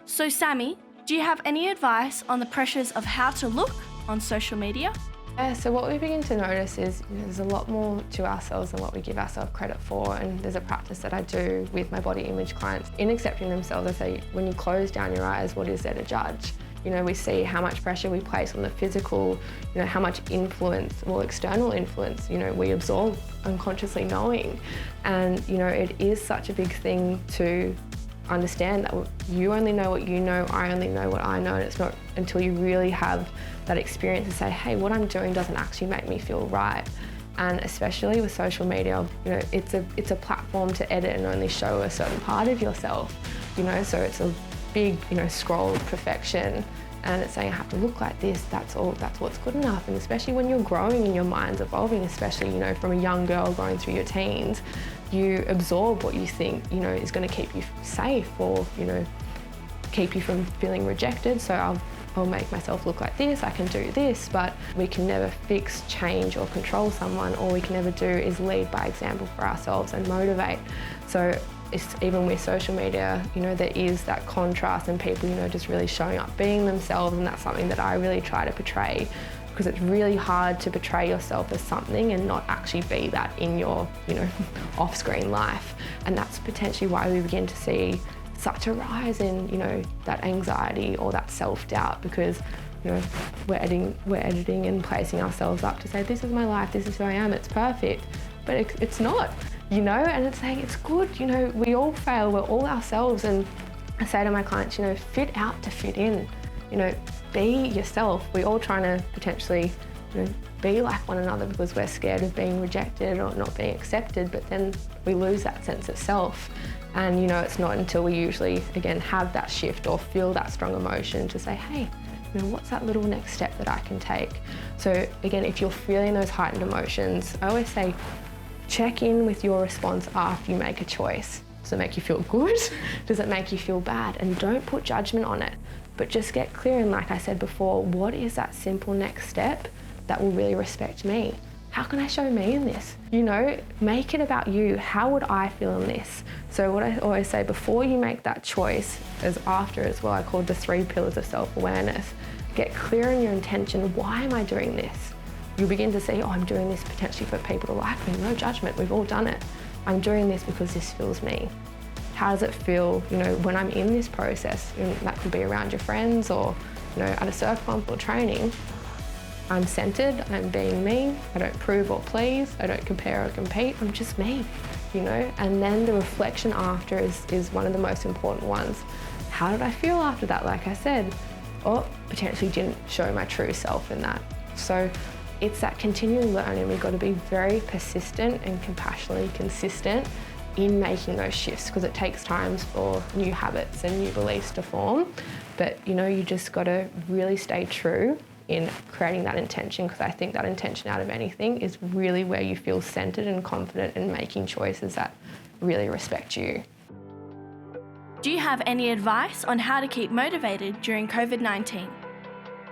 So Sammy, do you have any advice on the pressures of how to look on social media? Yeah, so what we begin to notice is there's a lot more to ourselves than what we give ourselves credit for, and there's a practice that I do with my body image clients. In accepting themselves, I say, when you close down your eyes, what is there to judge? You know, we see how much pressure we place on the physical, you know, how much influence, or external influence, you know, we absorb unconsciously knowing. And, you know, it is such a big thing to understand that you only know what you know, I only know what I know, and it's not until you really have that experience to say, hey, what I'm doing doesn't actually make me feel right. And especially with social media, you know, it's a platform to edit and only show a certain part of yourself, you know, so it's a big, you know, scroll of perfection, and it's saying I have to look like this, that's what's good enough. And especially when you're growing and your mind's evolving, especially, you know, from a young girl going through your teens, you absorb what you think, you know, is going to keep you safe, or, you know, keep you from feeling rejected. So I'll make myself look like this, I can do this, but we can never fix, change or control someone. All we can ever do is lead by example for ourselves and motivate. So it's, even with social media, you know, there is that contrast and people, you know, just really showing up, being themselves, and that's something that I really try to portray, because it's really hard to portray yourself as something and not actually be that in your, you know, off-screen life. And that's potentially why we begin to see such a rise in, you know, that anxiety or that self-doubt, because, you know, we're editing and placing ourselves up to say, this is my life, this is who I am, it's perfect. But it's not, you know, and it's saying it's good, you know, we all fail, we're all ourselves. And I say to my clients, you know, fit out to fit in, you know, be yourself. We're all trying to potentially, you know, be like one another because we're scared of being rejected or not being accepted, but then we lose that sense of self. And, you know, it's not until we usually, again, have that shift or feel that strong emotion to say, hey, you know, what's that little next step that I can take? So again, if you're feeling those heightened emotions, I always say, check in with your response after you make a choice. Does it make you feel good? Does it make you feel bad? And don't put judgment on it, but just get clear. And like I said before, what is that simple next step that will really respect me? How can I show me in this? You know, make it about you. How would I feel in this? So what I always say, before you make that choice, as after as well, I call the 3 pillars of self-awareness. Get clear in your intention. Why am I doing this? You'll begin to see, oh, I'm doing this potentially for people to like me. No judgment, we've all done it. I'm doing this because this feels me. How does it feel, you know, when I'm in this process? And that could be around your friends, or, you know, at a surf bump or training. I'm centered, I'm being me, I don't prove or please, I don't compare or compete, I'm just me, you know? And then the reflection after is one of the most important ones. How did I feel after that? Like I said, or potentially didn't show my true self in that. So it's that continual learning. We've got to be very persistent and compassionately consistent in making those shifts, because it takes time for new habits and new beliefs to form. But, you know, you just got to really stay true in creating that intention, because I think that intention out of anything is really where you feel centered and confident in making choices that really respect you. Do you have any advice on how to keep motivated during COVID-19?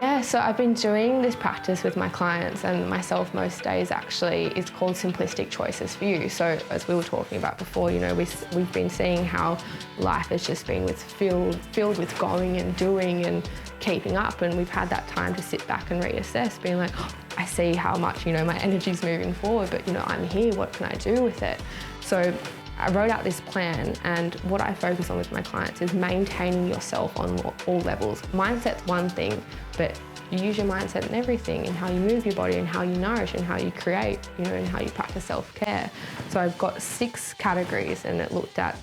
Yeah, so I've been doing this practice with my clients and myself most days actually. It's called simplistic choices for you. So as we were talking about before, you know, we've been seeing how life has just been filled with going and doing and keeping up, and we've had that time to sit back and reassess, being like, oh, I see how much, you know, my energy's moving forward, but, you know, I'm here, what can I do with it? So I wrote out this plan, and what I focus on with my clients is maintaining yourself on all levels. Mindset's one thing, but you use your mindset in everything, in how you move your body and how you nourish and how you create, you know, and how you practice self-care. So I've got 6 categories, and it looked at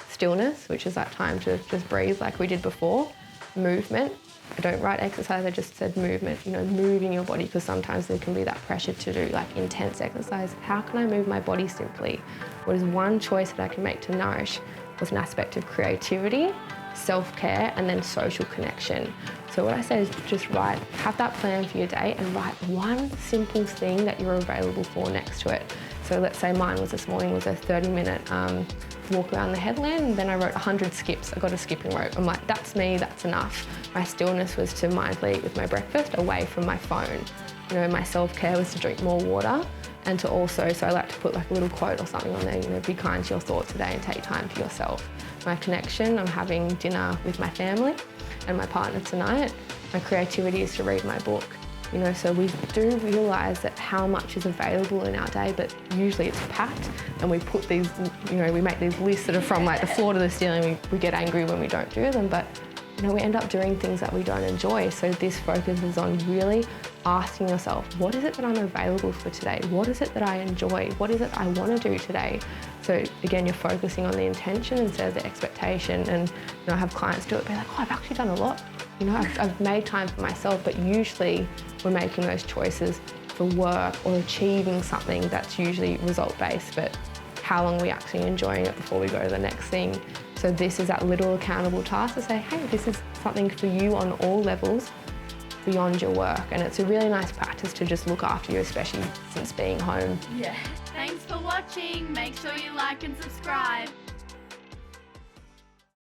stillness, which is that time to just breathe like we did before. Movement. I don't write exercise, I just said movement, you know, moving your body, because sometimes there can be that pressure to do like intense exercise. How can I move my body simply? What is one choice that I can make to nourish? Was an aspect of creativity, self-care, and then social connection. So what I say is just have that plan for your day and write one simple thing that you're available for next to it. So let's say mine was this morning was a 30-minute walk around the headland, and then I wrote 100 skips. I got a skipping rope. I'm like, that's me, that's enough. My stillness was to mindfully eat with my breakfast away from my phone. You know, my self-care was to drink more water, and to also, so I like to put like a little quote or something on there, you know, be kind to your thoughts today and take time for yourself. my connection. I'm having dinner with my family and my partner tonight. My creativity is to read my book. You know, so we do realise that how much is available in our day, but usually it's packed, and we put these, you know, we make these lists that are from like the floor to the ceiling. We get angry when we don't do them, but you know, we end up doing things that we don't enjoy. So this focuses on really asking yourself, what is it that I'm available for today? What is it that I enjoy? What is it I want to do today? So again, you're focusing on the intention instead of the expectation. And you know, I have clients do it, be like, oh, I've actually done a lot. You know, I've made time for myself, but usually we're making those choices for work or achieving something that's usually result-based, but how long are we actually enjoying it before we go to the next thing? So this is that little accountable task to say, hey, this is something for you on all levels beyond your work. And it's a really nice practice to just look after you, especially since being home. Yeah. Thanks for watching. Make sure you like and subscribe.